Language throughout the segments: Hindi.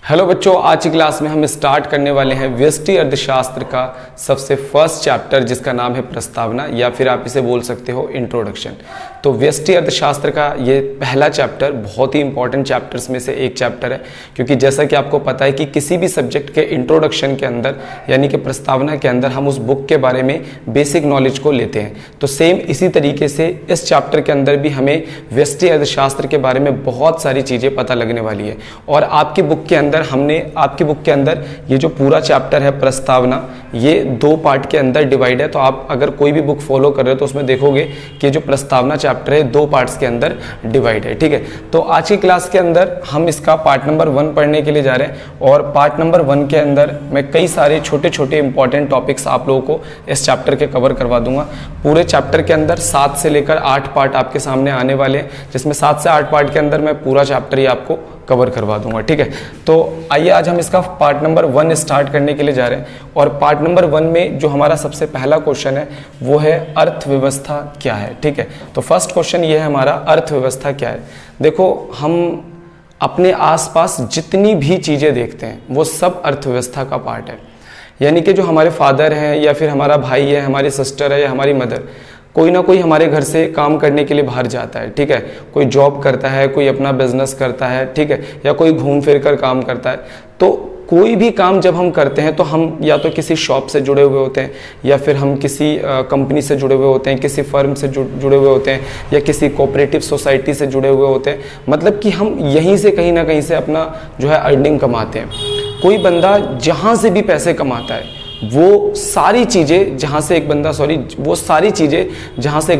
हेलो बच्चों, आज की क्लास में हम स्टार्ट करने वाले हैं व्यष्टि अर्थशास्त्र का सबसे फर्स्ट चैप्टर जिसका नाम है प्रस्तावना, या फिर आप इसे बोल सकते हो इंट्रोडक्शन। तो व्यष्टि अर्थशास्त्र का ये पहला चैप्टर बहुत ही इंपॉर्टेंट चैप्टर्स में से एक चैप्टर है, क्योंकि जैसा कि आपको पता है कि किसी भी सब्जेक्ट के इंट्रोडक्शन के अंदर यानी कि प्रस्तावना के अंदर हम उस बुक के बारे में बेसिक नॉलेज को लेते हैं। तो सेम इसी तरीके से इस चैप्टर के अंदर भी हमें व्यष्टि अर्थशास्त्र के बारे में बहुत सारी चीज़ें पता लगने वाली है। और आपकी बुक के अंदर आपकी बुक के अंदर ये जो पूरा चैप्टर है प्रस्तावना, ये दो पार्ट के अंदर डिवाइड है। तो आप अगर कोई भी बुक फॉलो कर रहे हो तो उसमें देखोगे कि जो प्रस्तावना चैप्टर है दो पार्ट्स के अंदर डिवाइड है। ठीक है, तो आज की क्लास के अंदर हम इसका पार्ट नंबर 1 पढ़ने के लिए जा रहे हैं। और पार्ट नंबर 1 के अंदर मैं कई सारे छोटे छोटे इंपॉर्टेंट टॉपिक्स आप लोगों को इस चैप्टर के कवर करवा दूंगा। पूरे चैप्टर के अंदर 7 से लेकर 8 पार्ट आपके सामने आने वाले हैं, जिसमें 7 से 8 पार्ट के अंदर मैं पूरा चैप्टर ही आपको कवर करवा दूंगा। ठीक है, तो आइए आज हम इसका पार्ट नंबर 1 स्टार्ट करने के लिए जा रहे हैं। और पार्ट नंबर 1 में जो हमारा सबसे पहला क्वेश्चन है वो है अर्थव्यवस्था क्या है। ठीक है, तो फर्स्ट क्वेश्चन ये है हमारा, अर्थव्यवस्था क्या है। देखो, हम अपने आसपास जितनी भी चीज़ें देखते हैं वो सब अर्थव्यवस्था का पार्ट है। यानी कि जो हमारे फादर हैं या फिर हमारा भाई है, हमारी सिस्टर है या हमारी मदर, कोई ना कोई हमारे घर से काम करने के लिए बाहर जाता है। ठीक है, कोई जॉब करता है, कोई अपना बिजनेस करता है, ठीक है, या कोई घूम फिर कर काम करता है। तो कोई भी काम जब हम करते हैं तो हम या तो किसी शॉप से जुड़े हुए होते हैं, या फिर हम किसी कंपनी से जुड़े हुए होते हैं, किसी फर्म से जुड़े हुए होते हैं, या किसी कोऑपरेटिव सोसाइटी से जुड़े हुए होते हैं। मतलब कि हम यहीं से कहीं ना कहीं से अपना जो है अर्निंग कमाते हैं। कोई बंदा जहाँ से भी पैसे कमाता है वो सारी चीज़ें जहाँ से एक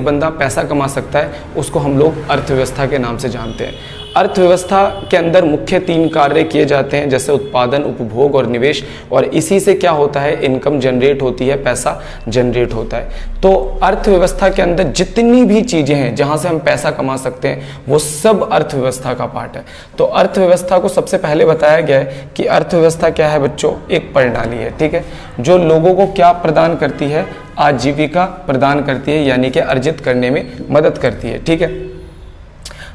बंदा पैसा कमा सकता है उसको हम लोग अर्थव्यवस्था के नाम से जानते हैं। अर्थव्यवस्था के अंदर मुख्य 3 कार्य किए जाते हैं, जैसे उत्पादन, उपभोग और निवेश। और इसी से क्या होता है, इनकम जनरेट होती है, पैसा जनरेट होता है। तो अर्थव्यवस्था के अंदर जितनी भी चीज़ें हैं जहाँ से हम पैसा कमा सकते हैं वो सब अर्थव्यवस्था का पार्ट है। तो अर्थव्यवस्था को सबसे पहले बताया गया है कि अर्थव्यवस्था क्या है बच्चों, एक प्रणाली है। ठीक है, जो लोगों को क्या प्रदान करती है, आजीविका प्रदान करती है, यानी कि अर्जित करने में मदद करती है। ठीक है,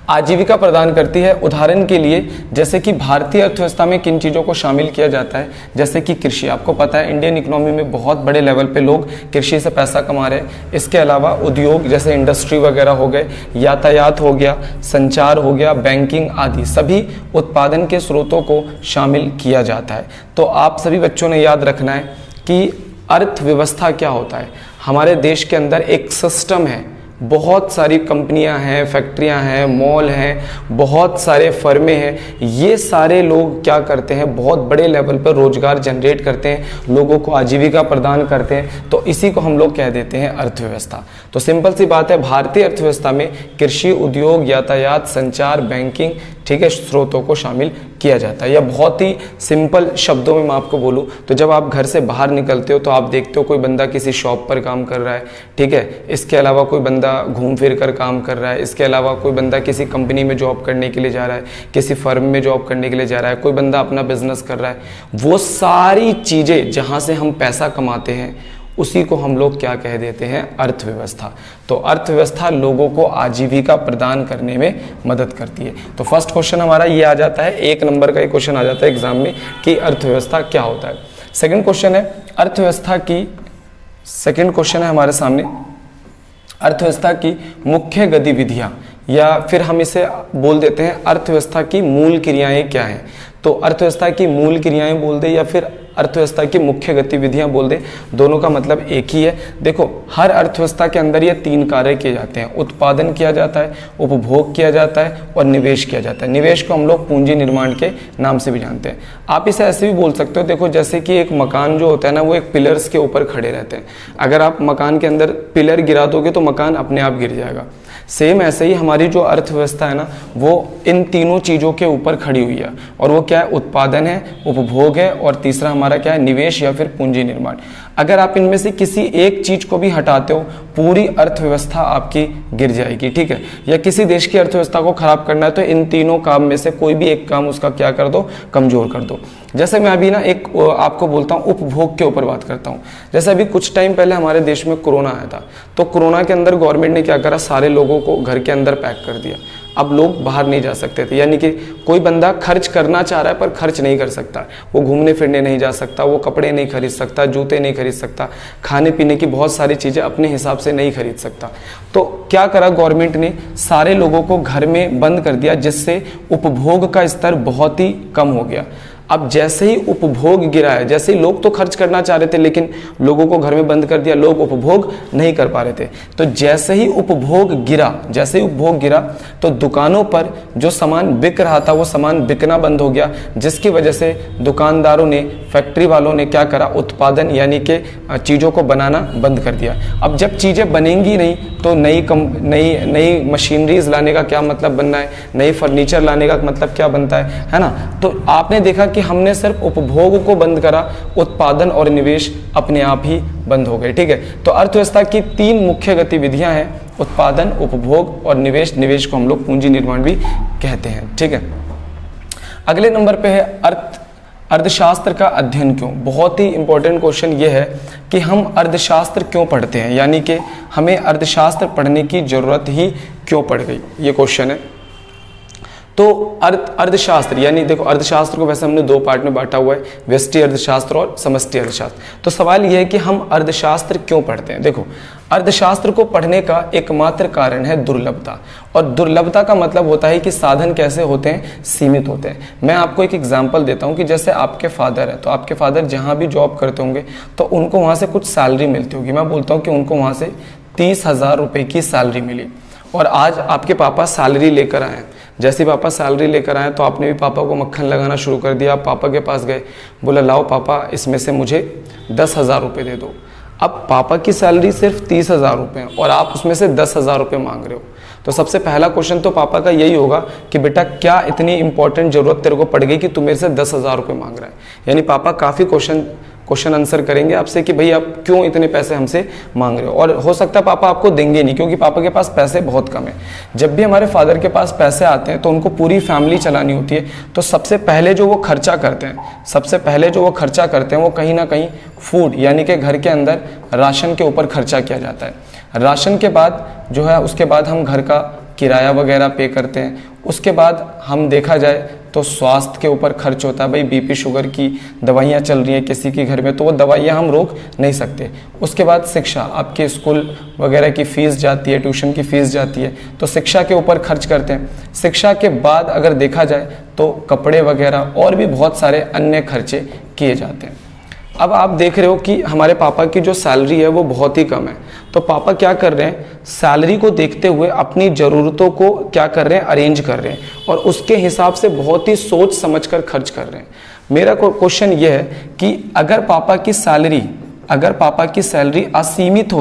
आजीविका प्रदान करती है। उदाहरण के लिए जैसे कि भारतीय अर्थव्यवस्था में किन चीज़ों को शामिल किया जाता है, जैसे कि कृषि। आपको पता है इंडियन इकोनॉमी में बहुत बड़े लेवल पे लोग कृषि से पैसा कमा रहे हैं। इसके अलावा उद्योग जैसे इंडस्ट्री वगैरह हो गए, यातायात हो गया, संचार हो गया, बैंकिंग आदि सभी उत्पादन के स्रोतों को शामिल किया जाता है। तो आप सभी बच्चों ने याद रखना है कि अर्थव्यवस्था क्या होता है। हमारे देश के अंदर एक सिस्टम है, बहुत सारी कंपनियां हैं, फैक्ट्रियां हैं, मॉल हैं, बहुत सारे फर्में हैं। ये सारे लोग क्या करते हैं, बहुत बड़े लेवल पर रोजगार जनरेट करते हैं, लोगों को आजीविका प्रदान करते हैं। तो इसी को हम लोग कह देते हैं अर्थव्यवस्था। तो सिंपल सी बात है, भारतीय अर्थव्यवस्था में कृषि, उद्योग, यातायात, संचार, बैंकिंग, ठीक है, स्रोतों को शामिल किया जाता है। या बहुत ही सिंपल शब्दों में मैं आपको बोलूं तो जब आप घर से बाहर निकलते हो तो आप देखते हो कोई बंदा किसी शॉप पर काम कर रहा है। ठीक है, इसके अलावा कोई बंदा घूम फिर कर काम कर रहा है। इसके अलावा कोई बंदा किसी कंपनी में जॉब करने के लिए जा रहा है, किसी फर्म में जॉब करने के लिए जा रहा है, कोई बंदा अपना बिजनेस कर रहा है। वो सारी चीज़ें जहाँ से हम पैसा कमाते हैं उसी को हम लोग क्या कह देते हैं, अर्थव्यवस्था। तो अर्थव्यवस्था लोगों को आजीविका प्रदान करने में मदद करती है। तो फर्स्ट क्वेश्चन हमारा ये आ जाता है, 1 नंबर का एक क्वेश्चन आ जाता है एग्जाम में कि अर्थव्यवस्था क्या होता है। सेकंड क्वेश्चन है अर्थव्यवस्था की, सेकंड क्वेश्चन है हमारे सामने, अर्थव्यवस्था की मुख्य गतिविधियां, या फिर हम इसे बोल देते हैं अर्थव्यवस्था की मूल क्रियाएं क्या हैं। तो अर्थव्यवस्था की मूल क्रियाएं बोल दे या फिर अर्थव्यवस्था की मुख्य गतिविधियां बोल दे, दोनों का मतलब एक ही है। देखो, हर अर्थव्यवस्था के अंदर ये 3 कार्य किए जाते हैं, उत्पादन किया जाता है, उपभोग किया जाता है और निवेश किया जाता है। निवेश को हम लोग पूंजी निर्माण के नाम से भी जानते हैं। आप इसे ऐसे भी बोल सकते हो, देखो जैसे कि एक मकान जो होता है ना, वो एक पिलर्स के ऊपर खड़े रहते हैं। अगर आप मकान के अंदर पिलर गिरा दोगे तो मकान अपने आप गिर जाएगा। सेम ऐसे ही हमारी जो अर्थव्यवस्था है ना, वो इन तीनों चीज़ों के ऊपर खड़ी हुई है। और वो क्या है, उत्पादन है, उपभोग है, और तीसरा हमारा क्या है, निवेश या फिर पूंजी निर्माण। अगर आप इनमें से किसी एक चीज़ को भी हटाते हो पूरी अर्थव्यवस्था आपकी गिर जाएगी। ठीक है, या किसी देश की अर्थव्यवस्था को खराब करना है तो इन तीनों काम में से कोई भी एक काम उसका क्या कर दो, कमजोर कर दो। जैसे मैं अभी ना एक आपको बोलता हूँ, उपभोग के ऊपर बात करता हूँ। जैसे अभी कुछ टाइम पहले हमारे देश में कोरोना आया था, तो कोरोना के अंदर गवर्नमेंट ने क्या करा, सारे लोगों को घर के अंदर पैक कर दिया। अब लोग बाहर नहीं जा सकते थे, यानी कि कोई बंदा खर्च करना चाह रहा है पर खर्च नहीं कर सकता, वो घूमने फिरने नहीं जा सकता, वो कपड़े नहीं खरीद सकता, जूते नहीं खरीद सकता, खाने पीने की बहुत सारी चीज़ें अपने हिसाब से नहीं खरीद सकता। तो क्या करा गवर्नमेंट ने, सारे लोगों को घर में बंद कर दिया, जिससे उपभोग का स्तर बहुत ही कम हो गया। अब जैसे ही उपभोग गिरा है, जैसे ही लोग तो खर्च करना चाह रहे थे लेकिन लोगों को घर में बंद कर दिया, लोग उपभोग नहीं कर पा रहे थे। तो जैसे ही उपभोग गिरा तो दुकानों पर जो सामान बिक रहा था वो सामान बिकना बंद हो गया, जिसकी वजह से दुकानदारों ने, फैक्ट्री वालों ने क्या करा, उत्पादन यानी कि चीज़ों को बनाना बंद कर दिया। अब जब चीज़ें बनेंगी नहीं तो नई मशीनरीज लाने का क्या मतलब बनना है, नई फर्नीचर लाने का मतलब क्या बनता है ना। तो आपने देखा कि हमने सिर्फ उपभोग को बंद करा, उत्पादन और निवेश अपने आप ही बंद हो गए। ठीक है, तो अर्थव्यवस्था की 3 मुख्य गतिविधियां हैं, उत्पादन, उपभोग और निवेश। निवेश को हम लोग पूंजी निर्माण भी कहते हैं। ठीक है, अगले नंबर पे है अर्थशास्त्र का अध्ययन क्यों। बहुत ही इंपॉर्टेंट क्वेश्चन ये है कि हम अर्थशास्त्र क्यों पढ़ते हैं, यानी कि हमें अर्थशास्त्र पढ़ने की जरूरत ही क्यों पड़ गई, ये क्वेश्चन है। तो अर्थशास्त्र यानी देखो, अर्थशास्त्र को वैसे हमने 2 पार्ट में बांटा हुआ है, व्यष्टि अर्थशास्त्र और समष्टि अर्थशास्त्र। तो सवाल यह है कि हम अर्थशास्त्र क्यों पढ़ते हैं। देखो, अर्थशास्त्र को पढ़ने का एकमात्र कारण है दुर्लभता, और दुर्लभता का मतलब होता है कि साधन कैसे होते हैं, सीमित होते हैं। मैं आपको एक एग्जांपल देता हूं कि जैसे आपके फादर है, तो आपके फादर जहां भी जॉब करते होंगे तो उनको वहां से कुछ सैलरी मिलती होगी। मैं बोलता हूं कि उनको वहां से 30,000 रुपये की सैलरी मिली, और आज आपके पापा सैलरी लेकर आए। जैसे ही पापा सैलरी लेकर आए तो आपने भी पापा को मक्खन लगाना शुरू कर दिया। आप पापा के पास गए, बोला लाओ पापा, इसमें से मुझे 10,000 रुपये दे दो। अब पापा की सैलरी सिर्फ 30,000 रुपये है और आप उसमें से 10,000 रुपये मांग रहे हो। तो सबसे पहला क्वेश्चन तो पापा का यही होगा कि बेटा क्या इतनी इंपॉर्टेंट जरूरत तेरे को पड़ गई कि तू मेरे से 10,000 रुपये मांग रहा है। यानी पापा काफ़ी क्वेश्चन आंसर करेंगे आपसे कि भाई आप क्यों इतने पैसे हमसे मांग रहे हो, और हो सकता है पापा आपको देंगे नहीं क्योंकि पापा के पास पैसे बहुत कम है। जब भी हमारे फादर के पास पैसे आते हैं तो उनको पूरी फैमिली चलानी होती है, तो सबसे पहले जो वो खर्चा करते हैं वो कहीं ना कहीं फूड यानी कि घर के अंदर राशन के ऊपर खर्चा किया जाता है। राशन के बाद जो है उसके बाद हम घर का किराया वगैरह पे करते हैं। उसके बाद हम देखा जाए तो स्वास्थ्य के ऊपर खर्च होता है, भाई बीपी शुगर की दवाइयाँ चल रही हैं किसी के घर में तो वो दवाइयाँ हम रोक नहीं सकते। उसके बाद शिक्षा, आपके स्कूल वगैरह की फ़ीस जाती है, ट्यूशन की फ़ीस जाती है, तो शिक्षा के ऊपर खर्च करते हैं। शिक्षा के बाद अगर देखा जाए तो कपड़े वगैरह और भी बहुत सारे अन्य खर्चे किए जाते हैं। अब आप देख रहे हो कि हमारे पापा की जो सैलरी है वो बहुत ही कम है, तो पापा क्या कर रहे हैं, सैलरी को देखते हुए अपनी ज़रूरतों को क्या कर रहे हैं, अरेंज कर रहे हैं और उसके हिसाब से बहुत ही सोच समझकर खर्च कर रहे हैं। मेरा क्वेश्चन ये है कि अगर पापा की सैलरी असीमित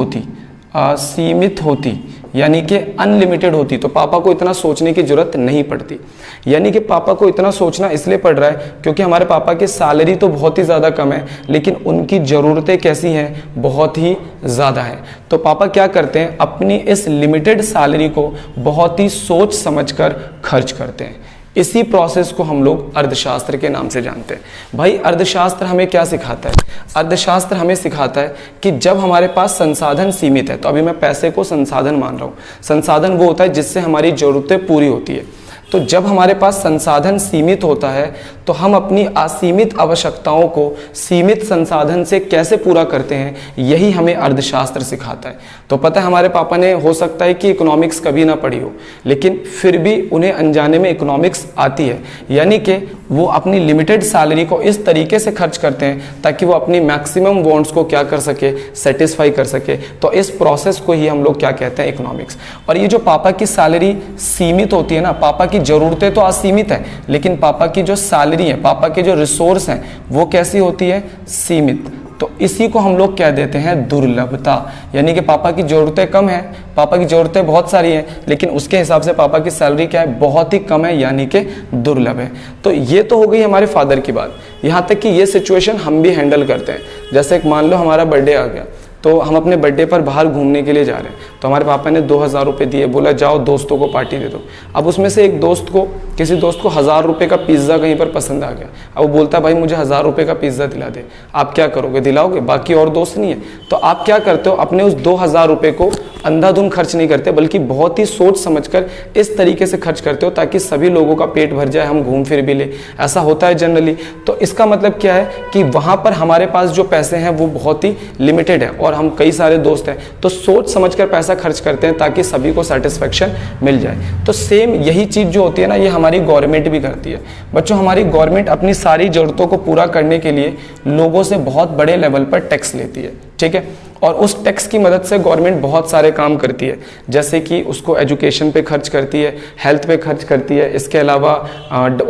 होती यानी कि अनलिमिटेड होती तो पापा को इतना सोचने की जरूरत नहीं पड़ती। यानी कि पापा को इतना सोचना इसलिए पड़ रहा है क्योंकि हमारे पापा की सैलरी तो बहुत ही ज़्यादा कम है लेकिन उनकी ज़रूरतें कैसी हैं, बहुत ही ज़्यादा हैं। तो पापा क्या करते हैं, अपनी इस लिमिटेड सैलरी को बहुत ही सोच समझकर खर्च करते हैं। इसी प्रोसेस को हम लोग अर्थशास्त्र के नाम से जानते हैं। भाई अर्थशास्त्र हमें क्या सिखाता है, अर्थशास्त्र हमें सिखाता है कि जब हमारे पास संसाधन सीमित है, तो अभी मैं पैसे को संसाधन मान रहा हूँ, संसाधन वो होता है जिससे हमारी ज़रूरतें पूरी होती है। तो जब हमारे पास संसाधन सीमित होता है तो हम अपनी असीमित आवश्यकताओं को सीमित संसाधन से कैसे पूरा करते हैं, यही हमें अर्थशास्त्र सिखाता है। तो पता है हमारे पापा ने हो सकता है कि इकोनॉमिक्स कभी ना पढ़ी हो लेकिन फिर भी उन्हें अनजाने में इकोनॉमिक्स आती है। यानी कि वो अपनी लिमिटेड सैलरी को इस तरीके से खर्च करते हैं ताकि वो अपनी मैक्सिमम वांट्स को क्या कर सके, सेटिस्फाई कर सके। तो इस प्रोसेस को ही हम लोग क्या कहते हैं, इकोनॉमिक्स। और ये जो पापा की सैलरी सीमित होती है ना, पापा की ज़रूरतें तो असीमित है लेकिन पापा की जो सैलरी है, पापा के जो रिसोर्स हैं वो कैसी होती है, सीमित। तो इसी को हम लोग कह देते हैं दुर्लभता। यानी कि पापा की ज़रूरतें कम है, पापा की ज़रूरतें बहुत सारी हैं लेकिन उसके हिसाब से पापा की सैलरी क्या है, बहुत ही कम है, यानी कि दुर्लभ है। तो ये तो हो गई हमारे फादर की बात। यहाँ तक कि ये सिचुएशन हम भी हैंडल करते हैं। जैसे मान लो हमारा बर्थडे आ गया तो हम अपने बर्थडे पर बाहर घूमने के लिए जा रहे हैं, तो हमारे पापा ने 2,000 रुपये दिए, बोला जाओ दोस्तों को पार्टी दे दो। अब उसमें से एक दोस्त को, किसी दोस्त को 1,000 रुपये का पिज़्ज़ा कहीं पर पसंद आ गया। अब वो बोलता है भाई मुझे 1,000 रुपये का पिज़्ज़ा दिला दे। आप क्या करोगे, दिलाओगे? बाकी और दोस्त नहीं है तो आप क्या करते हो, अपने उस 2,000 रुपये को अंधाधुंध खर्च नहीं करते, बल्कि बहुत ही सोच समझकर इस तरीके से खर्च करते हो ताकि सभी लोगों का पेट भर जाए, हम घूम फिर भी ले। ऐसा होता है जनरली। तो इसका मतलब क्या है कि वहां पर हमारे पास जो पैसे हैं वो बहुत ही लिमिटेड है और हम कई सारे दोस्त हैं, तो सोच समझकर पैसा खर्च करते हैं ताकि सभी को सेटिस्फेक्शन मिल जाए। तो सेम यही चीज जो होती है ना, ये हमारी गवर्नमेंट भी करती है। बच्चों, हमारी गवर्नमेंट अपनी सारी जरूरतों को पूरा करने के लिए लोगों से बहुत बड़े लेवल पर टैक्स लेती है, ठीक है। और उस टैक्स की मदद से गवर्नमेंट बहुत सारे काम करती है, जैसे कि उसको एजुकेशन पे खर्च करती है, हेल्थ पे खर्च करती है, इसके अलावा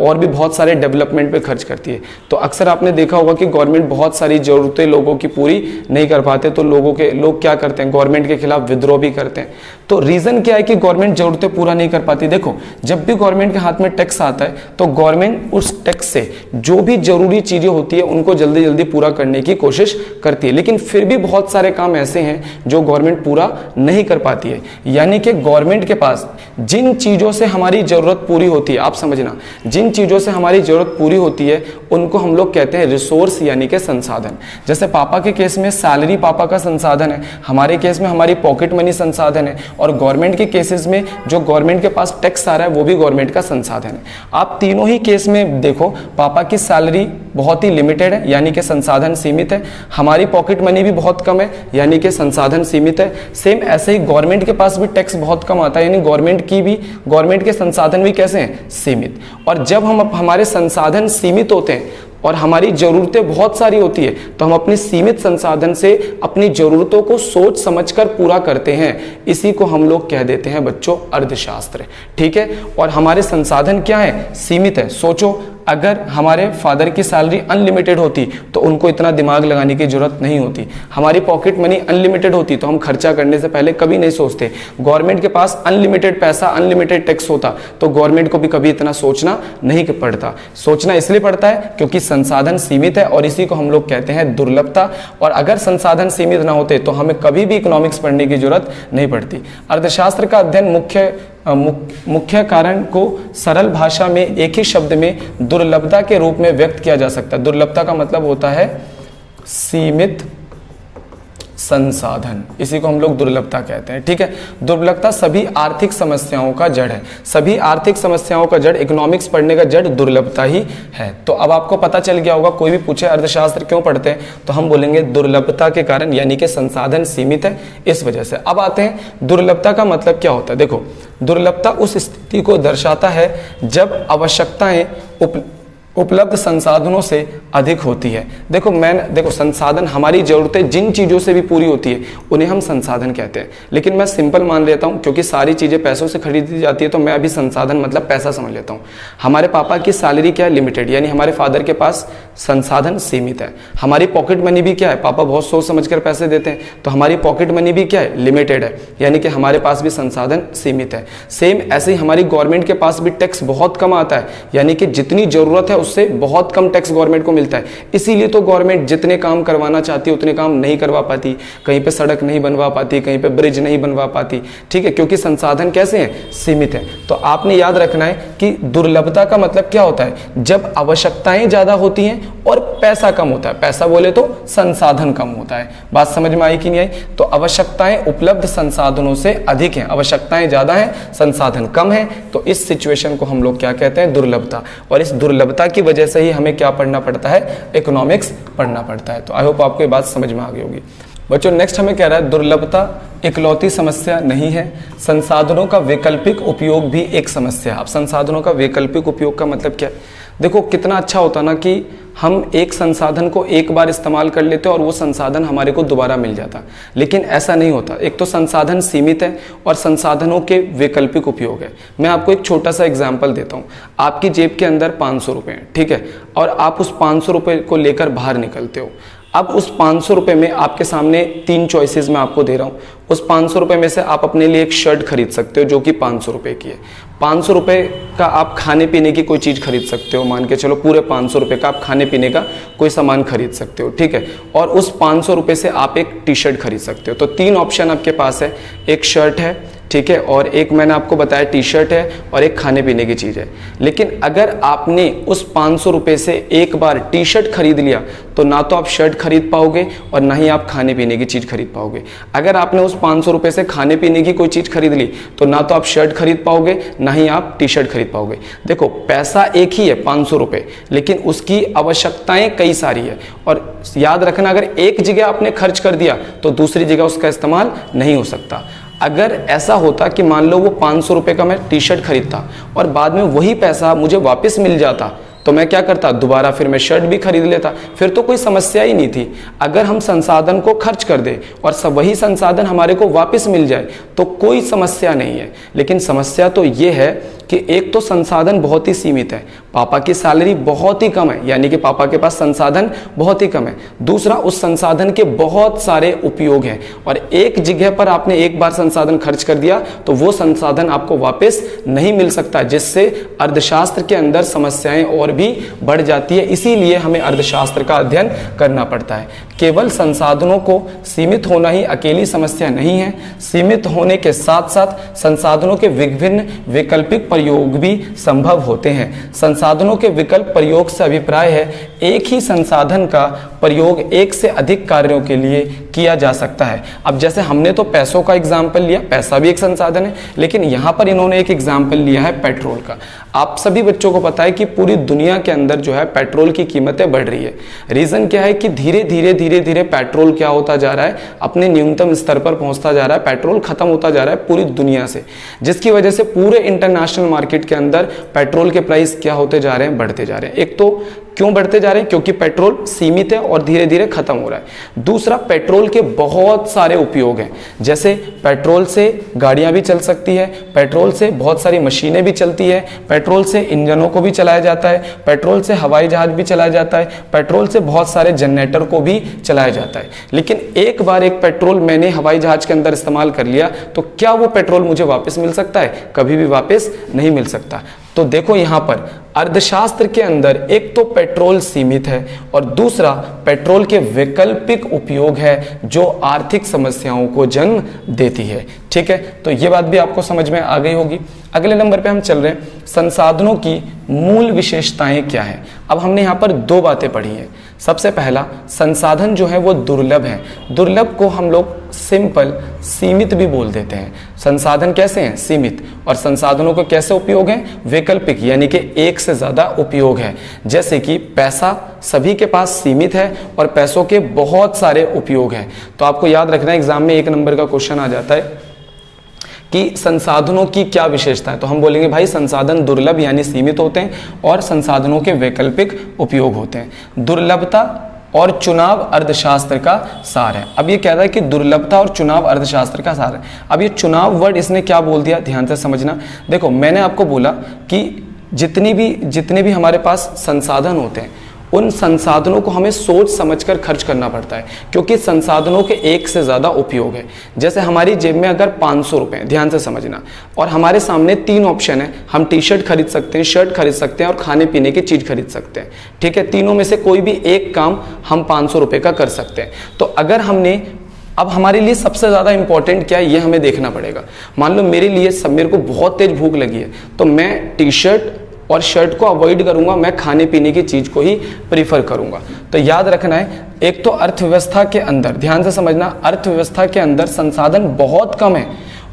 और भी बहुत सारे डेवलपमेंट पे खर्च करती है। तो अक्सर आपने देखा होगा कि गवर्नमेंट बहुत सारी ज़रूरतें लोगों की पूरी नहीं कर पाते, तो लोग क्या करते हैं, गवर्नमेंट के खिलाफ विद्रोह भी करते हैं। तो रीज़न क्या है कि गवर्नमेंट ज़रूरतें पूरा नहीं कर पाती। देखो, जब भी गवर्नमेंट के हाथ में टैक्स आता है तो गवर्नमेंट उस टैक्स से जो भी जरूरी चीज़ें होती है उनको जल्दी जल्दी पूरा करने की कोशिश करती है, लेकिन फिर भी बहुत सारे काम ऐसे हैं जो गवर्नमेंट पूरा नहीं कर पाती है। यानी कि गवर्नमेंट के पास जिन चीज़ों से हमारी ज़रूरत पूरी होती है, आप समझना, जिन चीज़ों से हमारी ज़रूरत पूरी होती है उनको हम लोग कहते हैं रिसोर्स, यानी कि संसाधन। जैसे पापा के केस में सैलरी पापा का संसाधन है, हमारे केस में हमारी पॉकेट मनी संसाधन है, और गवर्नमेंट के केसेस में जो गवर्नमेंट के पास टैक्स आ रहा है वो भी गवर्नमेंट का संसाधन है। आप तीनों ही केस में देखो, पापा की सैलरी बहुत ही लिमिटेड है, यानी कि संसाधन सीमित है, हमारी पॉकेट मनी भी बहुत कम है, यानी कि संसाधन सीमित है। सेम ऐसे ही गवर्नमेंट के पास भी टैक्स बहुत कम आता है, यानी गवर्नमेंट के संसाधन भी कैसे हैं, सीमित। और जब हमारे संसाधन सीमित होते हैं और हमारी जरूरतें बहुत सारी होती है, तो हम अपने सीमित संसाधन से अपनी जरूरतों को सोच समझकर पूरा करते हैं। इसी को हम लोग कह देते हैं बच्चों अर्थशास्त्र, ठीक है। और हमारे संसाधन क्या है, सीमित है। सोचो, अगर हमारे फादर की सैलरी अनलिमिटेड होती तो उनको इतना दिमाग लगाने की जरूरत नहीं होती। हमारी पॉकेट मनी अनलिमिटेड होती तो हम खर्चा करने से पहले कभी नहीं सोचते। गवर्नमेंट के पास अनलिमिटेड पैसा, अनलिमिटेड टैक्स होता तो गवर्नमेंट को भी कभी इतना सोचना नहीं पड़ता। सोचना इसलिए पड़ता है क्योंकि संसाधन सीमित है, और इसी को हम लोग कहते हैं दुर्लभता। और अगर संसाधन सीमित ना होते तो हमें कभी भी इकोनॉमिक्स पढ़ने की जरूरत नहीं पड़ती। अर्थशास्त्र का अध्ययन मुख्य कारण को सरल भाषा में एक ही शब्द में दुर्लभता के रूप में व्यक्त किया जा सकता है। दुर्लभता का मतलब होता है सीमित संसाधन, इसी को हम लोग दुर्लभता कहते हैं, ठीक है। दुर्लभता सभी आर्थिक समस्याओं का जड़ है। सभी आर्थिक समस्याओं का जड़, इकोनॉमिक्स पढ़ने का जड़ दुर्लभता ही है। तो अब आपको पता चल गया होगा, कोई भी पूछे अर्थशास्त्र क्यों पढ़ते हैं तो हम बोलेंगे दुर्लभता के कारण, यानी कि संसाधन सीमित है इस वजह से। अब आते हैं दुर्लभता का मतलब क्या होता है। देखो, दुर्लभता उस स्थिति को दर्शाता है जब आवश्यकताएं उपलब्ध संसाधनों से अधिक होती है। देखो संसाधन, हमारी जरूरतें जिन चीज़ों से भी पूरी होती है उन्हें हम संसाधन कहते हैं, लेकिन मैं सिंपल मान लेता हूं क्योंकि सारी चीज़ें पैसों से खरीदी जाती है, तो मैं अभी संसाधन मतलब पैसा समझ लेता हूं। हमारे पापा की सैलरी क्या है, लिमिटेड, यानी हमारे फादर के पास संसाधन सीमित है। हमारी पॉकेट मनी भी क्या है, पापा बहुत सोच समझ कर पैसे देते हैं, तो हमारी पॉकेट मनी भी क्या है, लिमिटेड है, यानी कि हमारे पास भी संसाधन सीमित है। सेम ऐसे ही हमारी गवर्नमेंट के पास भी टैक्स बहुत कम आता है, यानी कि जितनी जरूरत है उससे बहुत कम टैक्स गवर्नमेंट को मिलता है। इसीलिए तो गवर्नमेंट जितने काम करवाना चाहती है उतने काम नहीं करवा पाती, कहीं पे सड़क नहीं बनवा पाती, कहीं पे ब्रिज नहीं बनवा पाती, ठीक है, क्योंकि संसाधन कैसे हैं, सीमित है। तो आपने याद रखना है कि दुर्लभता का मतलब क्या होता है, जब आवश्यकताएं ज्यादा होती हैं और पैसा कम होता है। पैसा बोले तो संसाधन कम होता है। बात समझ में आई कि नहीं आई। तो आवश्यकताएं उपलब्ध संसाधनों से अधिक हैं, आवश्यकताएं ज्यादा हैं, संसाधन कम है, तो इस सिचुएशन को हम लोग क्या कहते हैं, दुर्लभता। और इस दुर्लभता की वजह से ही हमें क्या पढ़ना पड़ता है, इकोनॉमिक्स पढ़ना पड़ता है। तो आई होप आपको ये बात समझ में आ गई होगी। बच्चों, नेक्स्ट हमें कह रहा है दुर्लभता इकलौती समस्या नहीं है, संसाधनों का वैकल्पिक उपयोग भी एक समस्या है। अब संसाधनों का वैकल्पिक उपयोग का मतलब क्या है। देखो, कितना अच्छा होता ना कि हम एक संसाधन को एक बार इस्तेमाल कर लेते और वो संसाधन हमारे को दोबारा मिल जाता, लेकिन ऐसा नहीं होता। एक तो संसाधन सीमित है और संसाधनों के वैकल्पिक उपयोग है। मैं आपको एक छोटा सा एग्जांपल देता हूँ। आपकी जेब के अंदर 500 रुपये हैं, ठीक है, और आप उस 500 रुपये को लेकर बाहर निकलते हो। अब उस 500 रुपये में आपके सामने 3 चॉइसेस मैं आपको दे रहा हूँ। उस 500 रुपये में से आप अपने लिए एक शर्ट खरीद सकते हो जो कि 500 रुपये की है। 500 रुपये का आप खाने पीने की कोई चीज़ खरीद सकते हो, मान के चलो पूरे 500 रुपये का आप खाने पीने का कोई सामान खरीद सकते हो, ठीक है। और उस 500 रुपये से आप एक टी शर्ट खरीद सकते हो। तो 3 ऑप्शन आपके पास है, एक शर्ट है, ठीक है, और एक मैंने आपको बताया टी शर्ट है और एक खाने पीने की चीज़ है। लेकिन अगर आपने उस 500 रुपये से एक बार टी शर्ट खरीद लिया तो ना तो आप शर्ट खरीद पाओगे और ना ही आप खाने पीने की चीज़ खरीद पाओगे। अगर आपने उस 500 रुपये से खाने पीने की कोई चीज़ खरीद ली तो ना तो आप शर्ट खरीद पाओगे ना ही आप टी शर्ट खरीद पाओगे। देखो, पैसा एक ही है 500 रुपये, लेकिन उसकी आवश्यकताएं कई सारी है। और याद रखना, अगर एक जगह आपने खर्च कर दिया तो दूसरी जगह उसका इस्तेमाल नहीं हो सकता। अगर ऐसा होता कि मान लो वो 500 रुपये का मैं टी शर्ट खरीदता और बाद में वही पैसा मुझे वापस मिल जाता तो मैं क्या करता, दोबारा फिर मैं शर्ट भी खरीद लेता, फिर तो कोई समस्या ही नहीं थी। अगर हम संसाधन को खर्च कर दे और सब वही संसाधन हमारे को वापस मिल जाए तो कोई समस्या नहीं है। लेकिन समस्या तो ये है कि एक तो संसाधन बहुत ही सीमित है, पापा की सैलरी बहुत ही कम है, यानी कि पापा के पास संसाधन बहुत ही कम है। दूसरा, उस संसाधन के बहुत सारे उपयोग हैं और एक जगह पर आपने एक बार संसाधन खर्च कर दिया तो वो संसाधन आपको वापस नहीं मिल सकता, जिससे अर्थशास्त्र के अंदर समस्याएं और भी बढ़ जाती है। इसीलिए हमें अर्थशास्त्र का अध्ययन करना पड़ता है। केवल संसाधनों को सीमित होना ही अकेली समस्या नहीं है, सीमित होने के साथ साथ संसाधनों के विभिन्न वैकल्पिक प्रयोग भी संभव होते हैं। संसाधनों के विकल्प प्रयोग से अभिप्राय है एक ही संसाधन का प्रयोग एक से अधिक कार्यों के लिए किया जा सकता है। अब जैसे हमने तो पैसों का एग्जाम्पल लिया, पैसा भी एक संसाधन है, लेकिन यहाँ पर इन्होंने एक एग्जाम्पल लिया है पेट्रोल का। आप सभी बच्चों को पता है कि पूरी दुनिया के अंदर जो है पेट्रोल की कीमतें बढ़ रही है। रीजन क्या है कि धीरे धीरे पेट्रोल क्या होता जा रहा है, अपने न्यूनतम स्तर पर पहुंचता जा रहा है, पेट्रोल खत्म होता जा रहा है पूरी दुनिया से, जिसकी वजह से पूरे इंटरनेशनल मार्केट के अंदर पेट्रोल के प्राइस क्या होते जा रहे हैं, बढ़ते जा रहे हैं। एक तो क्यों बढ़ते जा रहे हैं, क्योंकि पेट्रोल सीमित है और धीरे धीरे खत्म हो रहा है। दूसरा, पेट्रोल के बहुत सारे उपयोग हैं, जैसे पेट्रोल से गाड़ियां भी चल सकती है, पेट्रोल से बहुत सारी मशीनें भी चलती है, पेट्रोल से इंजनों को भी चलाया जाता है, पेट्रोल से हवाई जहाज भी चलाया जाता है, पेट्रोल से बहुत सारे जनरेटर को भी चलाया जाता है। लेकिन एक बार एक पेट्रोल मैंने हवाई जहाज के अंदर इस्तेमाल कर लिया तो क्या वो पेट्रोल मुझे वापस मिल सकता है? कभी भी वापस नहीं मिल सकता। तो देखो, यहाँ पर अर्थशास्त्र के अंदर एक तो पेट्रोल सीमित है और दूसरा पेट्रोल के वैकल्पिक उपयोग है जो आर्थिक समस्याओं को जन्म देती है। ठीक है, तो ये बात भी आपको समझ में आ गई होगी। अगले नंबर पे हम चल रहे हैं, संसाधनों की मूल विशेषताएं क्या है। अब हमने यहाँ पर दो बातें पढ़ी हैं। सबसे पहला, संसाधन जो है वो दुर्लभ है। दुर्लभ को हम लोग सिंपल सीमित भी बोल देते हैं। संसाधन कैसे हैं? सीमित। और संसाधनों को कैसे उपयोग है? वैकल्पिक, यानी कि एक से ज्यादा उपयोग है। जैसे कि पैसा सभी के पास सीमित है और पैसों के बहुत सारे उपयोग हैं। तो आपको याद रखना, एग्जाम में 1 नंबर का क्वेश्चन आ जाता है कि संसाधनों की क्या विशेषता है। तो हम बोलेंगे भाई संसाधन दुर्लभ यानी सीमित होते हैं और संसाधनों के वैकल्पिक उपयोग होते हैं। दुर्लभता और चुनाव अर्थशास्त्र का सार है। अब ये कह रहा है कि दुर्लभता और चुनाव अर्थशास्त्र का सार है। अब ये चुनाव वर्ड इसने क्या बोल दिया, ध्यान से समझना। देखो, मैंने आपको बोला कि जितने भी हमारे पास संसाधन होते हैं उन संसाधनों को हमें सोच समझकर खर्च करना पड़ता है, क्योंकि संसाधनों के एक से ज़्यादा उपयोग है। जैसे हमारी जेब में अगर 500 रुपये, ध्यान से समझना, और हमारे सामने 3 ऑप्शन है, हम टी शर्ट खरीद सकते हैं, शर्ट खरीद सकते हैं और खाने पीने की चीज़ खरीद सकते हैं। ठीक है, तीनों में से कोई भी एक काम हम 500 रुपये का कर सकते हैं। तो अगर हमने, अब हमारे लिए सबसे ज़्यादा इंपॉर्टेंट क्या है ये हमें देखना पड़ेगा। मान लो मेरे को बहुत तेज भूख लगी है तो मैं टी शर्ट और शर्ट को अवॉइड करूंगा, मैं खाने पीने की चीज को ही प्रीफर करूंगा। तो याद रखना है, एक तो अर्थव्यवस्था के अंदर, ध्यान से समझना, अर्थव्यवस्था के अंदर संसाधन बहुत कम है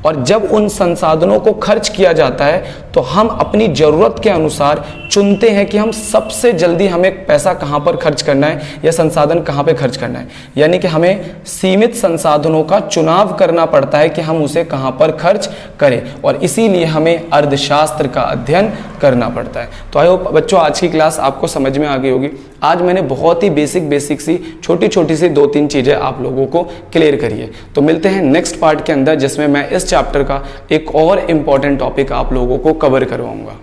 और जब उन संसाधनों को खर्च किया जाता है तो हम अपनी जरूरत के अनुसार चुनते हैं कि हम सबसे जल्दी हमें पैसा कहाँ पर खर्च करना है या संसाधन कहाँ पे खर्च करना है। यानी कि हमें सीमित संसाधनों का चुनाव करना पड़ता है कि हम उसे कहाँ पर खर्च करें, और इसीलिए हमें अर्थशास्त्र का अध्ययन करना पड़ता है। तो आई होप बच्चों आज की क्लास आपको समझ में आ गई होगी। आज मैंने बहुत ही बेसिक सी छोटी सी 2-3 चीज़ें आप लोगों को क्लियर करी है। तो मिलते हैं नेक्स्ट पार्ट के अंदर, जिसमें मैं इस चैप्टर का एक और इम्पॉर्टेंट टॉपिक आप लोगों को कवर करवाऊंगा।